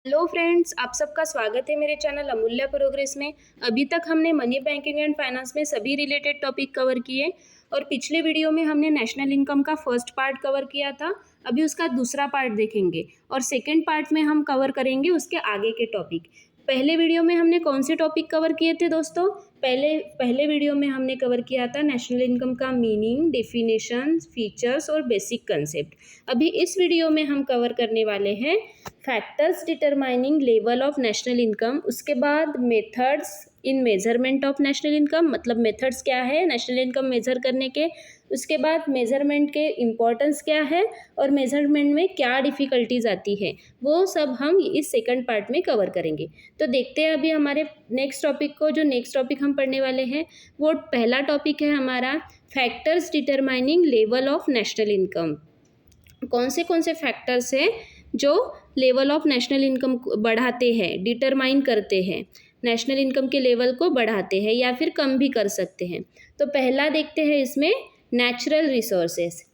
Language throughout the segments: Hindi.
हेलो फ्रेंड्स, आप सबका स्वागत है मेरे चैनल अमूल्य प्रोग्रेस में। अभी तक हमने मनी बैंकिंग एंड फाइनेंस में सभी रिलेटेड टॉपिक कवर किए और पिछले वीडियो में हमने नेशनल इनकम का फर्स्ट पार्ट कवर किया था। अभी उसका दूसरा पार्ट देखेंगे और सेकंड पार्ट में हम कवर करेंगे उसके आगे के टॉपिक। पहले वीडियो में हमने कौन से टॉपिक कवर किए थे दोस्तों? पहले वीडियो में हमने कवर किया था नेशनल इनकम का मीनिंग, डेफिनेशन, फीचर्स और बेसिक कंसेप्ट। अभी इस वीडियो में हम कवर करने वाले हैं factors determining level of national income, उसके बाद methods in measurement of national income, मतलब मेथड्स क्या है नेशनल इनकम मेजर करने के, उसके बाद मेजरमेंट के इम्पोर्टेंस क्या है और मेजरमेंट में क्या डिफ़िकल्टीज आती है, वो सब हम इस सेकंड पार्ट में कवर करेंगे। तो देखते हैं अभी हमारे नेक्स्ट टॉपिक को। जो नेक्स्ट टॉपिक हम पढ़ने वाले हैं वो पहला टॉपिक है हमारा factors determining level of national income. कौन से फैक्टर्स हैं जो लेवल ऑफ नेशनल इनकम बढ़ाते हैं, डिटरमाइन करते हैं, नेशनल इनकम के लेवल को बढ़ाते हैं या फिर कम भी कर सकते हैं। तो पहला देखते हैं इसमें नेचुरल रिसोर्सेस।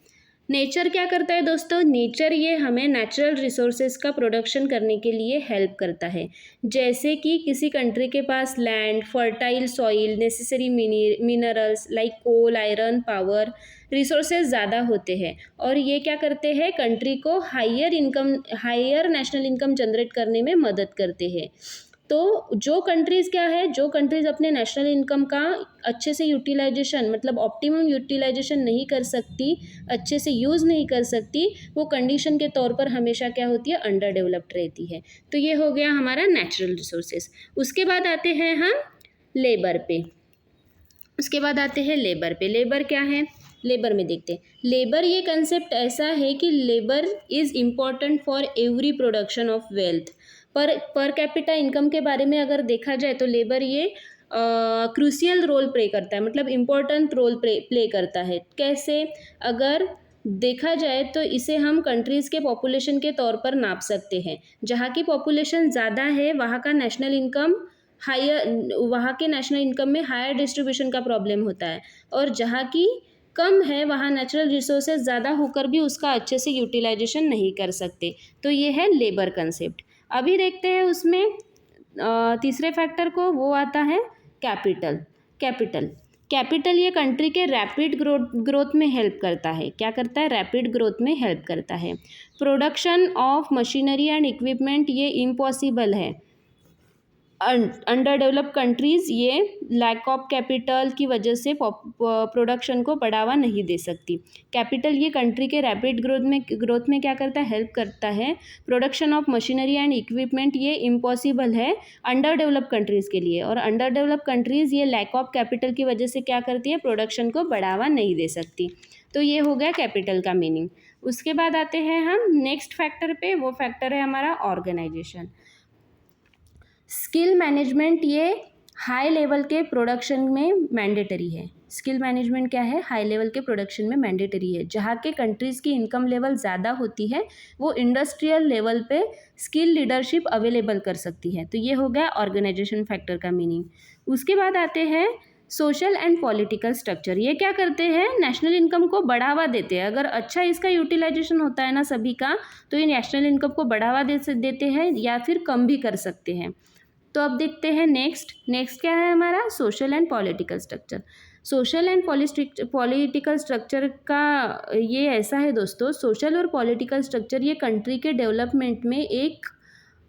नेचर क्या करता है दोस्तों? नेचर ये हमें नेचुरल रिसोर्सेज का प्रोडक्शन करने के लिए हेल्प करता है। जैसे कि किसी कंट्री के पास land, fertile soil, necessary minerals like coal, iron, power resources ज़्यादा होते हैं और ये क्या करते हैं, कंट्री को हायर नेशनल इनकम जनरेट करने में मदद करते हैं। तो जो कंट्रीज़ अपने नेशनल इनकम का अच्छे से यूटिलाइजेशन, मतलब ऑप्टिमम यूटिलाइजेशन नहीं कर सकती, अच्छे से यूज़ नहीं कर सकती, वो कंडीशन के तौर पर हमेशा क्या होती है, अंडर डेवलप्ड रहती है। तो ये हो गया हमारा नेचुरल रिसोर्सेज। उसके बाद आते हैं हम लेबर पे। लेबर क्या है? लेबर में देखते हैं। लेबर ये कंसेप्ट ऐसा है कि labour is important for every production of wealth. Per capita income के बारे में अगर देखा जाए तो लेबर ये क्रूशियल रोल प्ले करता है, मतलब इम्पोर्टेंट रोल प्ले करता है। कैसे? अगर देखा जाए तो इसे हम कंट्रीज़ के पॉपुलेशन के तौर पर नाप सकते हैं। जहाँ की पॉपुलेशन ज़्यादा है वहाँ के नेशनल इनकम में हायर डिस्ट्रीब्यूशन का प्रॉब्लम होता है, और जहाँ की कम है वहाँ नेचुरल रिसोर्सेज ज़्यादा होकर भी उसका अच्छे से यूटिलाइजेशन नहीं कर सकते। तो ये है लेबर कंसेप्ट। अभी देखते हैं उसमें तीसरे फैक्टर को, वो आता है कैपिटल ये कंट्री के रैपिड ग्रोथ में हेल्प करता है। क्या करता है? रैपिड ग्रोथ में हेल्प करता है। Production of machinery and equipment ये इम्पॉसिबल है। अंडर डेवलप्ड कंट्रीज़ ये लैक ऑफ कैपिटल की वजह से प्रोडक्शन को बढ़ावा नहीं दे सकती। कैपिटल ये कंट्री के रैपिड ग्रोथ में क्या करता है? हेल्प करता है। Production of machinery and equipment ये इम्पॉसिबल है अंडर डेवलप्ड कंट्रीज़ के लिए, और अंडर डेवलप्ड कंट्रीज़ ये लैक ऑफ कैपिटल की वजह से क्या करती है? प्रोडक्शन को बढ़ावा नहीं दे सकती। तो ये हो गया कैपिटल का मीनिंग। उसके बाद आते हैं हम नेक्स्ट फैक्टर पे। वो फैक्टर है हमारा ऑर्गेनाइजेशन। स्किल मैनेजमेंट ये हाई लेवल के प्रोडक्शन में मैंडेटरी है। स्किल मैनेजमेंट क्या है? हाई लेवल के प्रोडक्शन में मैंडेटरी है। जहाँ के कंट्रीज़ की इनकम लेवल ज़्यादा होती है वो इंडस्ट्रियल लेवल पे स्किल लीडरशिप अवेलेबल कर सकती है। तो ये हो गया ऑर्गेनाइजेशन फैक्टर का मीनिंग। उसके बाद आते हैं सोशल एंड पॉलिटिकल स्ट्रक्चर। ये क्या करते हैं? नेशनल इनकम को बढ़ावा देते हैं। अगर अच्छा इसका यूटिलाइजेशन होता है ना सभी का, तो ये नेशनल इनकम को बढ़ावा देते हैं या फिर कम भी कर सकते हैं। तो अब देखते हैं नेक्स्ट क्या है हमारा? Social and political structure. Social and political structure का ये ऐसा है दोस्तों, सोशल और पॉलिटिकल स्ट्रक्चर ये कंट्री के डेवलपमेंट में एक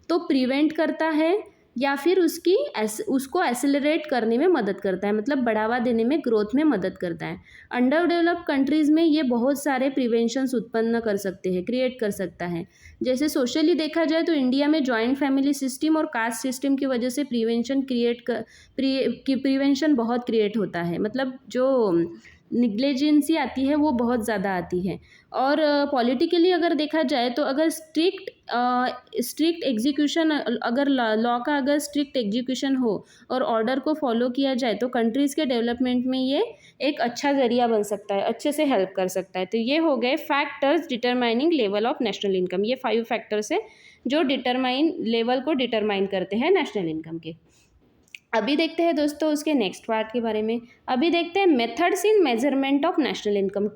तो प्रिवेंट करता है या फिर उसको एक्सेलरेट करने में मदद करता है, मतलब बढ़ावा देने में, ग्रोथ में मदद करता है। अंडर डेवलप्ड कंट्रीज़ में ये बहुत सारे प्रिवेंशंस उत्पन्न कर सकते हैं, क्रिएट कर सकता है। जैसे सोशली देखा जाए तो इंडिया में जॉइंट फैमिली सिस्टम और कास्ट सिस्टम की वजह से प्रिवेंशन बहुत क्रिएट होता है, मतलब जो निग्लिजेंसी आती है वो बहुत ज़्यादा आती है। और पॉलिटिकली अगर देखा जाए तो अगर स्ट्रिक्ट एग्जीक्यूशन, अगर लॉ का अगर स्ट्रिक्ट एग्जीक्यूशन हो और ऑर्डर को फॉलो किया जाए तो कंट्रीज़ के डेवलपमेंट में ये एक अच्छा ज़रिया बन सकता है, अच्छे से हेल्प कर सकता है। तो ये हो गए factors determining level of national income. ये 5 फैक्टर्स है जो लेवल को डिटरमाइन करते हैं नेशनल इनकम के। अभी देखते हैं दोस्तों उसके नेक्स्ट पार्ट के बारे में। अभी देखते हैं methods in measurement of national income.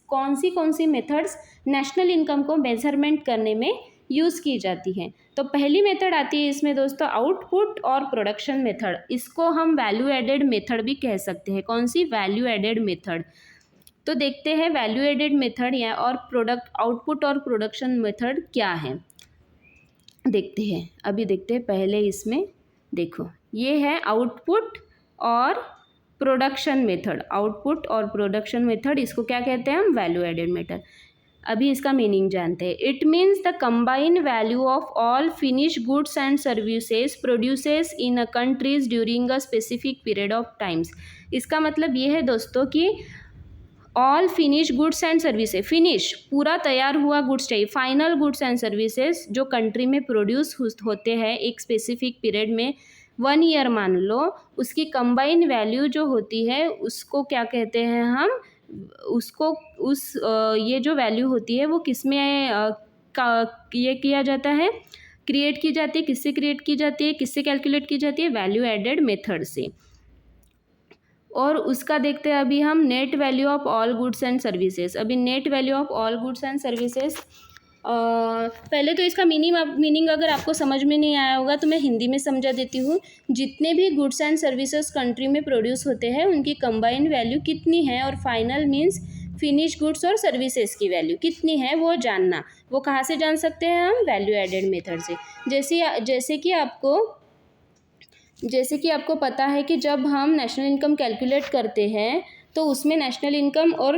कौन सी मेथड्स नेशनल इनकम को मेजरमेंट करने में यूज़ की जाती हैं। तो पहली मेथड आती है इसमें दोस्तों आउटपुट और प्रोडक्शन मेथड। इसको हम वैल्यू एडेड मेथड भी कह सकते हैं। कौन सी? Value added method. तो देखते हैं वैल्यू एडेड मेथड या और प्रोडक्ट आउटपुट और प्रोडक्शन मेथड क्या है, देखते हैं। अभी देखते हैं पहले इसमें देखो, ये है आउटपुट और प्रोडक्शन मेथड। आउटपुट और प्रोडक्शन मेथड, इसको क्या कहते हैं हम? Value added method. अभी इसका मीनिंग जानते हैं। It means the combined value of all finish goods and services produces in a countries during a specific period of times. इसका मतलब ये है दोस्तों कि all finish goods and services, finish पूरा तैयार हुआ गुड्स चाहिए, फाइनल गुड्स एंड सर्विसेज जो कंट्री में प्रोड्यूस होते हैं एक स्पेसिफिक पीरियड में, 1 ईयर मान लो, उसकी कंबाइन वैल्यू जो होती है उसको क्या कहते हैं हम? उसको ये जो वैल्यू होती है वो किस में ये किया जाता है, क्रिएट की जाती है। किससे क्रिएट की जाती है, किससे कैलकुलेट की जाती है? वैल्यू एडेड मेथड से। और उसका देखते हैं अभी हम net value of all goods and services. अभी net value of all goods and services, पहले तो इसका मीनिंग अगर आपको समझ में नहीं आया होगा तो मैं हिंदी में समझा देती हूँ। जितने भी गुड्स एंड सर्विसेज कंट्री में प्रोड्यूस होते हैं उनकी कंबाइंड वैल्यू कितनी है, और फाइनल मीन्स फिनिश गुड्स और सर्विसेज की वैल्यू कितनी है वो जानना। वो कहाँ से जान सकते हैं हम? वैल्यू एडेड मेथड से। जैसे कि आपको पता है कि जब हम नेशनल इनकम कैलकुलेट करते हैं तो उसमें नेशनल इनकम और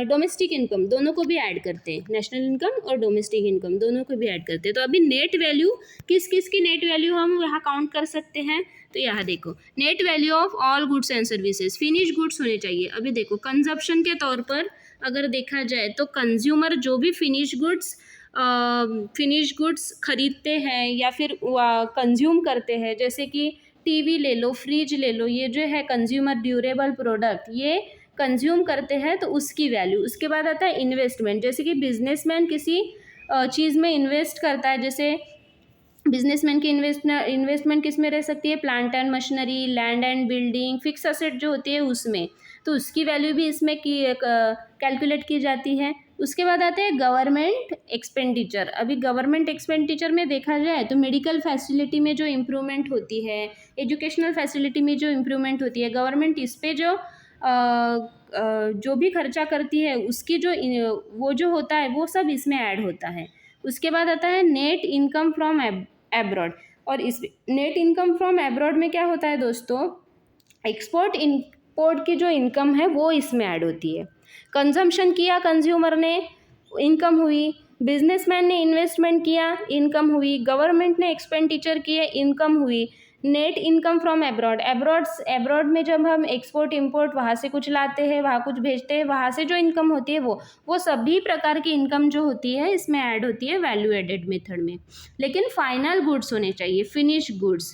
डोमेस्टिक इनकम दोनों को भी ऐड करते हैं। नेशनल इनकम और डोमेस्टिक इनकम दोनों को भी ऐड करते हैं। तो अभी नेट वैल्यू किस किस की नेट वैल्यू हम यहाँ काउंट कर सकते हैं? तो यहाँ देखो, net value of all goods and services, finish goods होने चाहिए। अभी देखो कंजप्शन के तौर पर अगर देखा जाए तो कंज्यूमर जो भी फिनिश गुड्स खरीदते हैं या फिर कंज्यूम करते हैं, जैसे कि टीवी ले लो, फ्रिज ले लो, ये जो है कंज्यूमर ड्यूरेबल प्रोडक्ट, ये कंज्यूम करते हैं तो उसकी वैल्यू। उसके बाद आता है इन्वेस्टमेंट, जैसे कि बिजनेसमैन किसी चीज़ में इन्वेस्ट करता है, जैसे बिजनेसमैन की इन्वेस्टमेंट किस में रह सकती है? Plant and machinery, land and building, fix asset जो होती है उसमें, तो उसकी वैल्यू भी इसमें कैलकुलेट की जाती है। उसके बाद आते हैं गवर्नमेंट एक्सपेंडिचर। अभी गवर्नमेंट एक्सपेंडिचर में देखा जाए तो मेडिकल फैसिलिटी में जो इम्प्रूवमेंट होती है, एजुकेशनल फैसिलिटी में जो इम्प्रूवमेंट होती है, गवर्नमेंट इस पे जो भी खर्चा करती है उसकी वो जो होता है वो सब इसमें ऐड होता है। उसके बाद आता है नेट इनकम फ्रॉम एब्रॉड। और इस नेट इनकम फ्रॉम एब्रॉड में क्या होता है दोस्तों? एक्सपोर्ट इंपोर्ट की जो इनकम है वो इसमें ऐड होती है। कंजम्पशन किया कंज्यूमर ने, इनकम हुई। बिजनेसमैन ने इन्वेस्टमेंट किया, इनकम हुई। गवर्नमेंट ने एक्सपेंडिचर किए, इनकम हुई। Net income from abroad, abroad में जब हम एक्सपोर्ट इंपोर्ट वहाँ से कुछ लाते हैं, वहाँ कुछ भेजते हैं, वहाँ से जो इनकम होती है वो सभी प्रकार की इनकम जो होती है इसमें ऐड होती है वैल्यू एडेड मेथड में। लेकिन फाइनल गुड्स होने चाहिए, फिनिश गुड्स।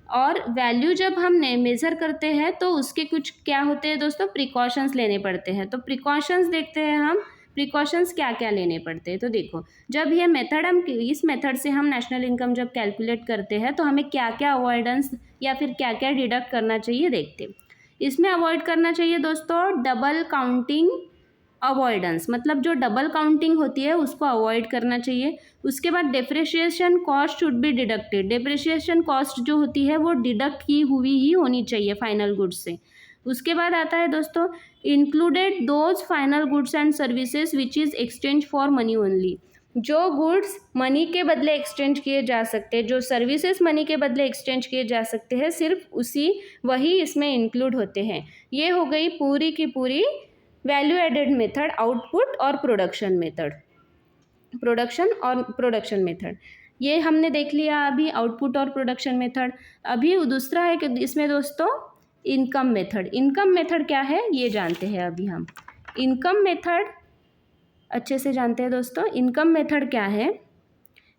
और वैल्यू जब हम मेज़र करते हैं तो उसके कुछ क्या होते हैं दोस्तों? प्रिकॉशंस लेने पड़ते हैं। तो प्रिकॉशंस देखते हैं हम, प्रिकॉशंस क्या क्या लेने पड़ते हैं। तो देखो, जब ये मेथड इस मेथड से हम नेशनल इनकम जब कैलकुलेट करते हैं तो हमें क्या क्या अवॉइडेंस या फिर क्या क्या डिडक्ट करना चाहिए देखते हैं। इसमें अवॉइड करना चाहिए दोस्तों डबल काउंटिंग अवॉइडेंस, मतलब जो डबल काउंटिंग होती है उसको अवॉइड करना चाहिए। उसके बाद depreciation cost should be deducted, depreciation cost जो होती है वो डिडक्ट की हुई ही होनी चाहिए फाइनल गुड्स से। उसके बाद आता है दोस्तों included those final goods and services which is exchange for money only, जो गुड्स मनी के बदले एक्सचेंज किए जा सकते हैं, जो सर्विसेज मनी के बदले एक्सचेंज किए जा सकते हैं, सिर्फ वही इसमें इंक्लूड होते हैं। ये हो गई पूरी की पूरी वैल्यू एडेड मेथड, आउटपुट और प्रोडक्शन मेथड। ये हमने देख लिया अभी आउटपुट और प्रोडक्शन मेथड। अभी दूसरा है कि इसमें दोस्तों इनकम मेथड क्या है ये जानते हैं अभी हम। इनकम मेथड अच्छे से जानते हैं दोस्तों। इनकम मेथड क्या है?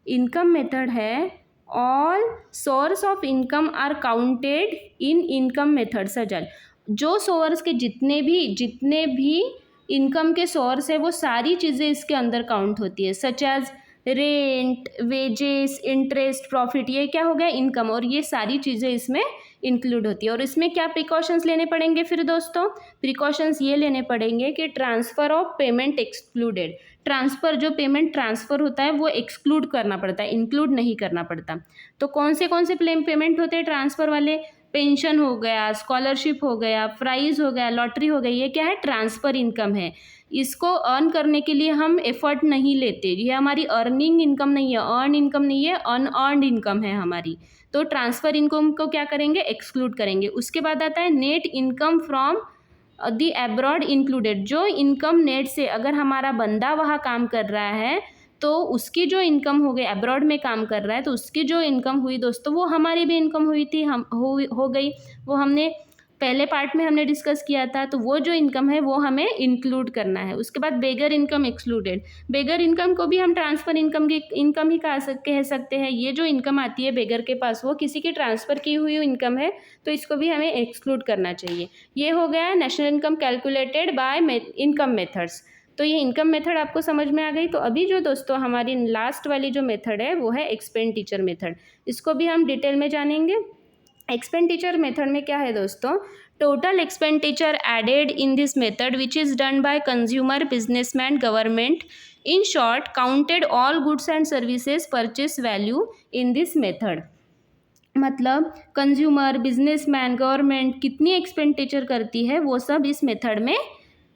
इनकम मेथड है all source of income are counted in income method such as, जो सोर्स के जितने भी इनकम के सोर्स है वो सारी चीज़ें इसके अंदर काउंट होती है, such as rent, wages, interest, profit, ये क्या हो गया? इनकम। और ये सारी चीज़ें इसमें इंक्लूड होती है। और इसमें क्या प्रिकॉशंस लेने पड़ेंगे फिर दोस्तों? प्रिकॉशंस ये लेने पड़ेंगे कि transfer of payment excluded, transfer जो पेमेंट ट्रांसफ़र होता है वो एक्सक्लूड करना पड़ता है, इंक्लूड नहीं करना पड़ता। तो कौन से पेमेंट होते हैं ट्रांसफ़र वाले? पेंशन हो गया, स्कॉलरशिप हो गया, प्राइज़ हो गया, लॉटरी हो गई, ये क्या है? ट्रांसफ़र इनकम है। इसको अर्न करने के लिए हम एफर्ट नहीं लेते, ये हमारी अर्निंग इनकम नहीं है, अर्न इनकम नहीं है, अनअर्न्ड इनकम है हमारी। तो ट्रांसफ़र इनकम को क्या करेंगे? एक्सक्लूड करेंगे। उसके बाद आता है net income from the abroad included. जो इनकम नेट से, अगर हमारा बंदा वहाँ काम कर रहा है तो उसकी जो इनकम हो गई, अब्रॉड में काम कर रहा है तो उसकी जो इनकम हुई दोस्तों, वो हमारी भी इनकम हुई थी, हम हो गई। वो हमने पहले पार्ट में हमने डिस्कस किया था। तो वो जो इनकम है वो हमें इंक्लूड करना है। उसके बाद बेगर इनकम एक्सक्लूडेड। बेगर इनकम को भी हम ट्रांसफ़र इनकम ही कह सकते हैं। ये जो इनकम आती है बेगर के पास, वो किसी की ट्रांसफ़र की हुई इनकम है, तो इसको भी हमें एक्सक्लूड करना चाहिए। ये हो गया national income calculated by income methods. तो ये इनकम मेथड आपको समझ में आ गई। तो अभी जो दोस्तों हमारी लास्ट वाली जो मेथड है वो है एक्सपेंडिचर मेथड। इसको भी हम डिटेल में जानेंगे। एक्सपेंडिचर मेथड में क्या है दोस्तों? Total expenditure added in this method which is done by consumer, businessman, government, in short counted all goods and services purchase value in this method. मतलब कंज्यूमर, बिजनेसमैन, गवर्नमेंट कितनी एक्सपेंडिचर करती है वो सब इस मेथड में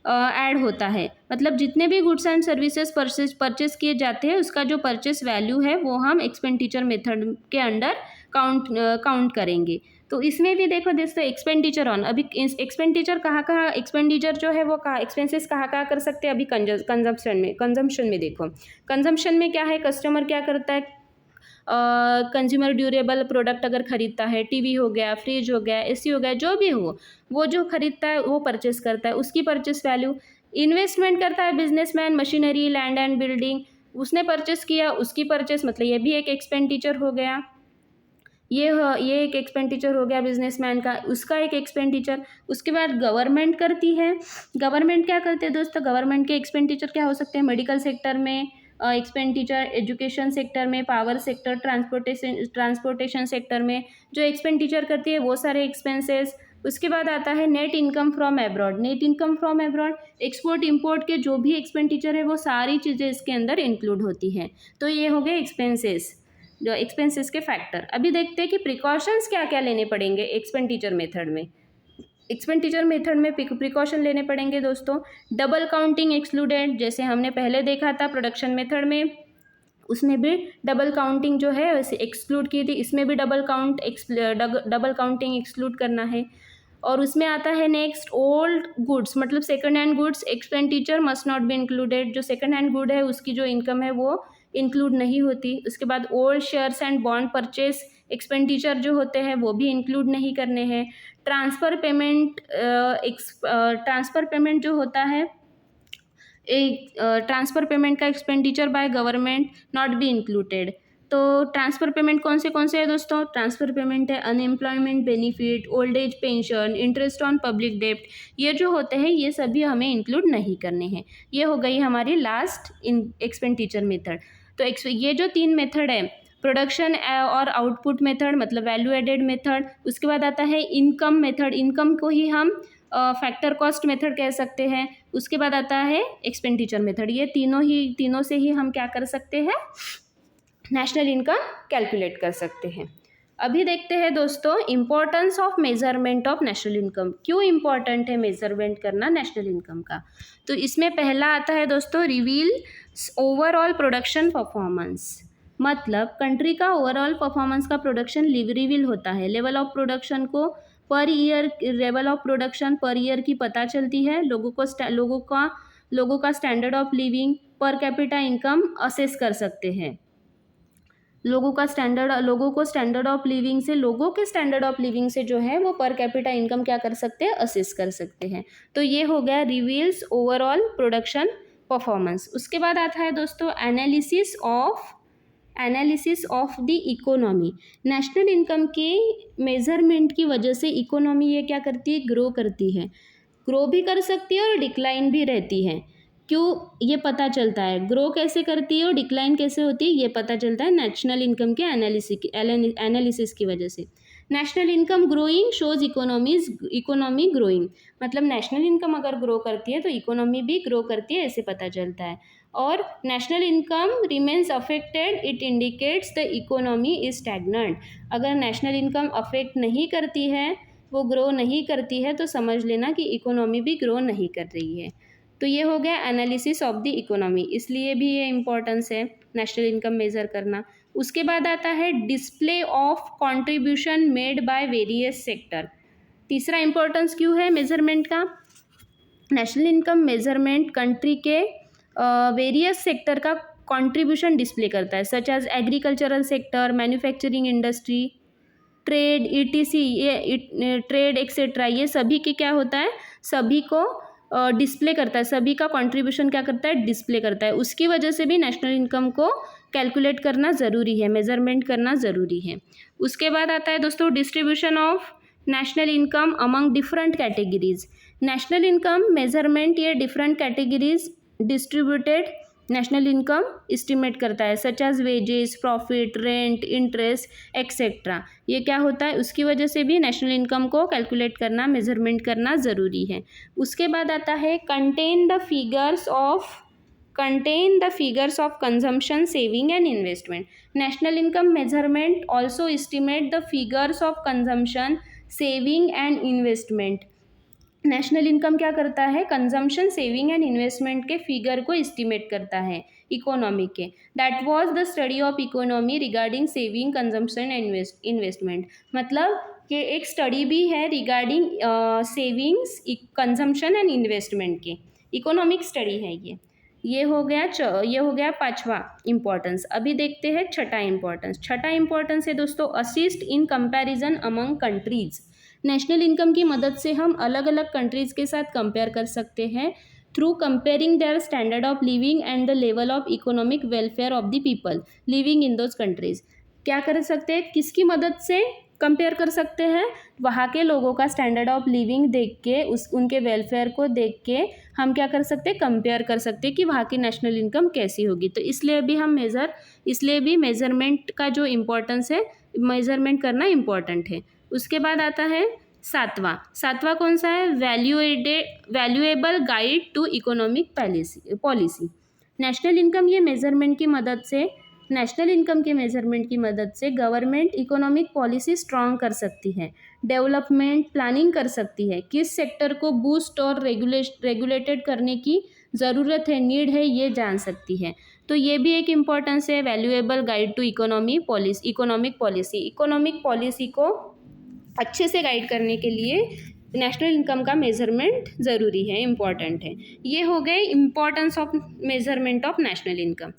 ऐड होता है। मतलब जितने भी गुड्स एंड सर्विसेज परचेस किए जाते हैं उसका जो परचेस वैल्यू है वो हम एक्सपेंडिचर मेथड के अंडर काउंट करेंगे। तो इसमें भी देखो दोस्तों एक्सपेंडिचर ऑन, अभी एक्सपेंडिचर कहाँ एक्सपेंडिचर जो है वो कहाँ, एक्सपेंसेस कहाँ कर सकते हैं? अभी कंजम्पशन में देखो, कंजम्पशन में क्या है? कस्टमर क्या करता है? कंज्यूमर ड्यूरेबल प्रोडक्ट अगर ख़रीदता है, टीवी हो गया, फ्रिज हो गया, एसी हो गया, जो भी हो, वो जो ख़रीदता है वो परचेस करता है, उसकी परचेस वैल्यू। इन्वेस्टमेंट करता है businessman, machinery, land and building, उसने परचेस किया, उसकी परचेस, मतलब ये भी एक एक्सपेंडिचर हो गया। ये एक एक्सपेंडिचर हो गया बिजनेसमैन का, उसका एक एक्सपेंडिचर। उसके बाद गवर्नमेंट करती है। गवर्नमेंट क्या करते हैं दोस्तों? गवर्नमेंट के एक्सपेंडिचर क्या हो सकते हैं? मेडिकल सेक्टर में एक्सपेंडिचर, एजुकेशन सेक्टर में, पावर सेक्टर, ट्रांसपोर्टेशन सेक्टर में जो एक्सपेंडिचर करती है वो सारे एक्सपेंसेस। उसके बाद आता है net income from abroad. Net income from abroad export import के जो भी एक्सपेंडिचर है वो सारी चीज़ें इसके अंदर इंक्लूड होती हैं। तो ये हो गए एक्सपेंसेस, जो एक्सपेंसेस के फैक्टर। अभी देखते हैं कि प्रिकॉशंस क्या क्या लेने पड़ेंगे एक्सपेंडिचर मेथड में। एक्सपेंडिचर मेथड में प्रिकॉशन लेने पड़ेंगे दोस्तों। डबल काउंटिंग एक्सक्लूडेड, जैसे हमने पहले देखा था प्रोडक्शन मेथड में, उसमें भी डबल काउंटिंग जो है वैसे एक्सक्लूड की थी, इसमें भी डबल काउंटिंग एक्सक्लूड करना है। और उसमें आता है नेक्स्ट ओल्ड गुड्स, मतलब second hand goods expenditure must not be included. जो सेकंड हैंड गुड है उसकी जो इनकम है वो इंक्लूड नहीं होती। उसके बाद old shares and bond purchase expenditure जो होते हैं वो भी इंक्लूड नहीं करने हैं। ट्रांसफ़र पेमेंट जो होता है, एक ट्रांसफ़र पेमेंट का expenditure by government not be included. तो ट्रांसफ़र पेमेंट कौन से हैं दोस्तों? ट्रांसफ़र पेमेंट है unemployment benefit, old age pension, interest on public डेब्ट, ये जो होते हैं ये सभी हमें इंक्लूड नहीं करने हैं। ये हो गई हमारी लास्ट एक्सपेंडिचर मेथड। तो ये जो 3 मेथड है, प्रोडक्शन और आउटपुट मेथड मतलब वैल्यू एडेड मेथड, उसके बाद आता है इनकम मेथड, इनकम को ही हम फैक्टर कॉस्ट मेथड कह सकते हैं। उसके बाद आता है एक्सपेंडिचर मेथड। ये तीनों से ही हम क्या कर सकते हैं? नेशनल इनकम कैलकुलेट कर सकते हैं। अभी देखते हैं दोस्तों importance of measurement of national income. क्यों इम्पोर्टेंट है मेजरमेंट करना नेशनल इनकम का? तो इसमें पहला आता है दोस्तों रिवील ओवरऑल प्रोडक्शन परफॉर्मेंस, मतलब कंट्री का ओवरऑल परफॉर्मेंस का प्रोडक्शन रिवील होता है। लेवल ऑफ प्रोडक्शन को per year, level of production per year की पता चलती है। लोगों का standard of living, per capita income assess कर सकते हैं। लोगों के स्टैंडर्ड ऑफ लिविंग से जो है वो पर कैपिटा इनकम क्या कर सकते हैं? असेस कर सकते हैं। तो ये हो गया रिवील्स ओवरऑल प्रोडक्शन परफॉर्मेंस। उसके बाद आता है दोस्तों analysis of the economy. National income के मेजरमेंट की वजह से इकोनॉमी ये क्या करती है? ग्रो करती है, ग्रो भी कर सकती है और डिक्लाइन भी रहती है। क्यों ये पता चलता है? ग्रो कैसे करती है और डिक्लाइन कैसे होती है ये पता चलता है नेशनल इनकम के एनालिसिस की वजह से। National income growing shows economy growing, मतलब नेशनल इनकम अगर ग्रो करती है तो इकोनॉमी भी ग्रो करती है, ऐसे पता चलता है। और national income remains affected, it indicates the economy is stagnant. अगर नेशनल इनकम अफेक्ट नहीं करती है, वो ग्रो नहीं करती है, तो समझ लेना कि इकोनॉमी भी ग्रो नहीं कर रही है। तो ये हो गया एनालिसिस ऑफ द इकोनॉमी, इसलिए भी ये इम्पोर्टेंस है नेशनल इनकम मेज़र करना। उसके बाद आता है display of contribution made by various sector. तीसरा इम्पोर्टेंस क्यों है मेजरमेंट का? नेशनल इनकम मेजरमेंट कंट्री के वेरियस सेक्टर का कंट्रीब्यूशन डिस्प्ले करता है, such as agricultural sector, manufacturing industry, trade, ETC, ये ट्रेड एक्सेट्रा, ये सभी की क्या होता है, सभी को डिस्प्ले करता है, सभी का कंट्रीब्यूशन क्या करता है, डिस्प्ले करता है। उसकी वजह से भी नेशनल इनकम को कैलकुलेट करना ज़रूरी है, मेजरमेंट करना ज़रूरी है। उसके बाद आता है दोस्तों distribution of national income among different categories. National income measurement ये different categories distributed national income estimate करता है, such as wages, profit, rent, interest etcetera. ये क्या होता है, उसकी वजह से भी नेशनल इनकम को कैलकुलेट करना, मेजरमेंट करना ज़रूरी है। उसके बाद आता है contain the figures of consumption, saving and investment. National income measurement also estimate the figures of consumption, saving and investment. National income क्या करता है, कंजम्पशन, सेविंग एंड इन्वेस्टमेंट के फिगर को एस्टिमेट करता है इकोनॉमी के। That was the study of economy regarding saving, consumption and investment. मतलब कि एक स्टडी भी है regarding savings, consumption and investment के, इकोनॉमिक स्टडी है ये। ये हो गया पांचवा इम्पोर्टेंस। अभी देखते हैं छठा इम्पोर्टेंस। छठा इम्पोर्टेंस है दोस्तों assist in comparison among countries. National income की मदद से हम अलग अलग कंट्रीज़ के साथ कंपेयर कर सकते हैं through comparing their standard of living and the level of economic welfare of the people living in those countries. क्या कर सकते हैं, किसकी मदद से कंपेयर कर सकते हैं, वहाँ के लोगों का स्टैंडर्ड ऑफ लिविंग देख के, उनके वेलफेयर को देख के हम क्या कर सकते हैं, कंपेयर कर सकते हैं कि वहाँ की नेशनल इनकम कैसी होगी। तो इसलिए भी मेजरमेंट का जो इम्पोर्टेंस है, मेजरमेंट करना इम्पोर्टेंट है। उसके बाद आता है सातवां कौन सा है, valuable guide to economic policy. National income के मेजरमेंट की मदद से गवर्नमेंट इकोनॉमिक पॉलिसी स्ट्रॉन्ग कर सकती है, डेवलपमेंट प्लानिंग कर सकती है, किस सेक्टर को बूस्ट और रेगुलेटेड करने की ज़रूरत है, नीड है, ये जान सकती है। तो ये भी एक इम्पॉर्टेंस है, valuable guide to economic policy को अच्छे से गाइड करने के लिए नेशनल इनकम का मेजरमेंट ज़रूरी है, इम्पॉर्टेंट है। ये हो गए importance of measurement of national income.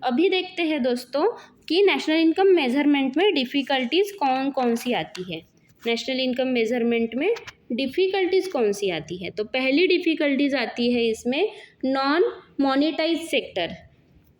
अभी देखते हैं दोस्तों कि नेशनल इनकम मेजरमेंट में डिफ़िकल्टीज़ कौन कौन सी आती है। नेशनल इनकम मेजरमेंट में डिफ़िकल्टीज़ कौन सी आती है, तो पहली डिफ़िकल्टीज़ आती है इसमें नॉन मोनेटाइज सेक्टर।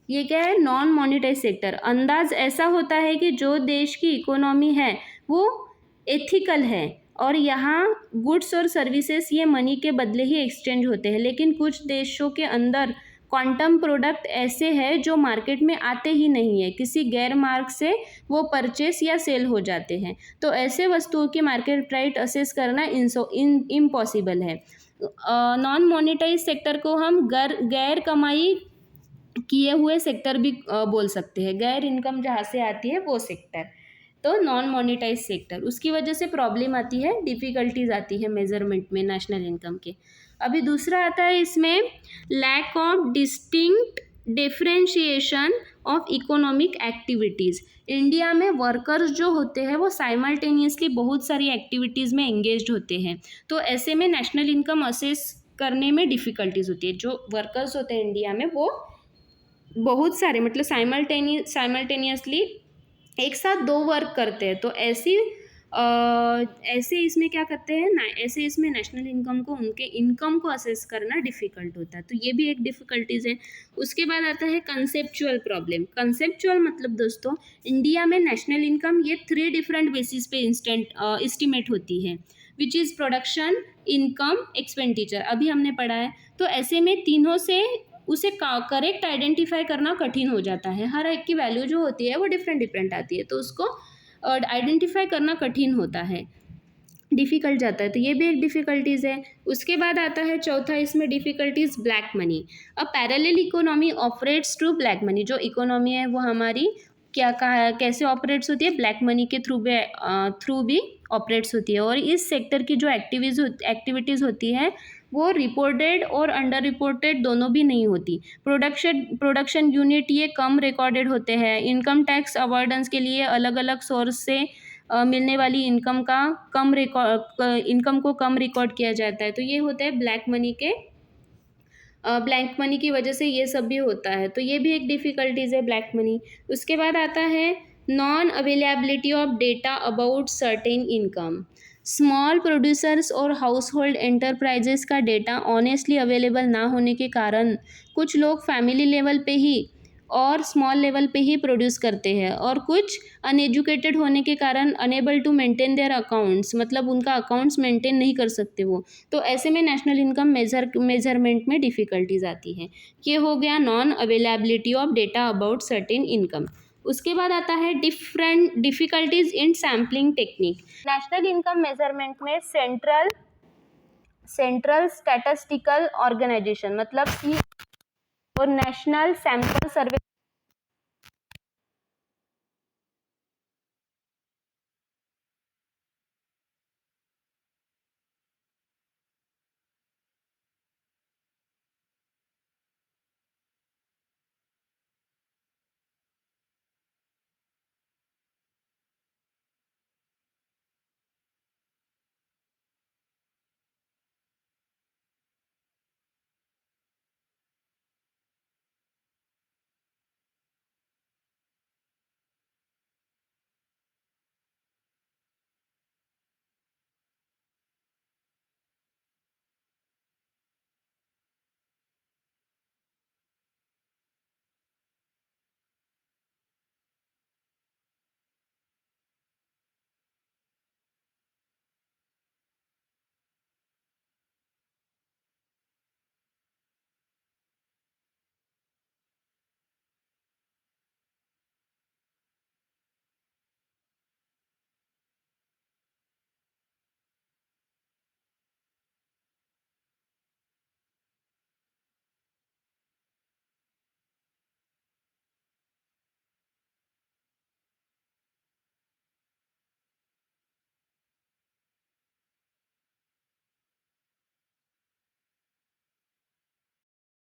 ये क्या है, नॉन मोनेटाइज सेक्टर। अंदाज ऐसा होता है कि जो देश की इकोनॉमी है वो एथिकल है और यहाँ गुड्स और सर्विसेज ये मनी के बदले ही एक्सचेंज होते हैं, लेकिन कुछ देशों के अंदर क्वांटम प्रोडक्ट ऐसे हैं जो मार्केट में आते ही नहीं है, किसी गैर मार्ग से वो परचेस या सेल हो जाते हैं। तो ऐसे वस्तुओं की मार्केट प्राइस असेस करना इम्पॉसिबल है। नॉन मोनेटाइज सेक्टर को हम गैर कमाई किए हुए सेक्टर भी बोल सकते हैं, गैर इनकम जहाँ से आती है वो सेक्टर, तो नॉन मोनेटाइज सेक्टर। उसकी वजह से प्रॉब्लम आती है, डिफ़िकल्टीज आती है मेजरमेंट में नेशनल इनकम के। अभी दूसरा आता है इसमें lack of distinct differentiation of economic activities. India में वर्कर्स जो होते हैं वो साइमल्टेनियसली बहुत सारी एक्टिविटीज़ में एंगेज्ड होते हैं, तो ऐसे में नेशनल इनकम असेस करने में डिफ़िकल्टीज़ होती है। जो वर्कर्स होते हैं इंडिया में वो बहुत सारे मतलब साइमल्टेनियसली एक साथ 2 वर्क करते हैं, तो ऐसे इसमें क्या करते हैं ना, ऐसे इसमें नेशनल इनकम को, उनके इनकम को असेस करना डिफ़िकल्ट होता है, तो ये भी एक डिफ़िकल्टीज़ है। उसके बाद आता है कंसेप्चुअल प्रॉब्लम। कंसेप्चुअल मतलब दोस्तों इंडिया में नेशनल इनकम ये 3 डिफरेंट बेसिस पे एस्टिमेट होती है, which is production, income, expenditure, अभी हमने पढ़ा है। तो ऐसे में तीनों से उसे करेक्ट आइडेंटिफाई करना कठिन हो जाता है, हर एक की वैल्यू जो होती है वो डिफरेंट आती है, तो उसको आइडेंटिफाई करना कठिन होता है। डिफ़िकल्ट जाता है, तो ये भी एक डिफ़िकल्टीज़ है। उसके बाद आता है चौथा इसमें difficulties black money. A parallel economy operates through black money. जो इकोनॉमी है वो हमारी क्या कहा कैसे ऑपरेट्स होती है, ब्लैक मनी के थ्रू भी ऑपरेट्स होती है। और इस सेक्टर की जो एक्टिविटीज़ होती है वो रिपोर्टेड और अंडर रिपोर्टेड दोनों भी नहीं होती। प्रोडक्शन यूनिट ये कम रिकॉर्डेड होते हैं। इनकम टैक्स अवॉइडेंस के लिए अलग अलग सोर्स से मिलने वाली इनकम को कम रिकॉर्ड किया जाता है। तो ये होता है ब्लैक मनी की वजह से ये सब भी होता है, तो ये भी एक डिफ़िकल्टीज़ है ब्लैक मनी। उसके बाद आता है non availability of data about certain income. Small producers और हाउस होल्ड एंटरप्राइजेस का डेटा ऑनेस्टली अवेलेबल ना होने के कारण कुछ लोग फैमिली लेवल पे ही और स्मॉल लेवल पे ही प्रोड्यूस करते हैं, और कुछ अनएजुकेटेड होने के कारण unable to maintain their accounts, मतलब उनका अकाउंट्स मेंटेन नहीं कर सकते वो। तो ऐसे में नेशनल इनकम मेजरमेंट में डिफ़िकल्टीज आती है। ये हो गया non availability of data about certain income. उसके बाद आता है different difficulties in sampling technique. National income measurement में सेंट्रल स्टैटिस्टिकल ऑर्गेनाइजेशन मतलब और नेशनल सैंपल सर्वे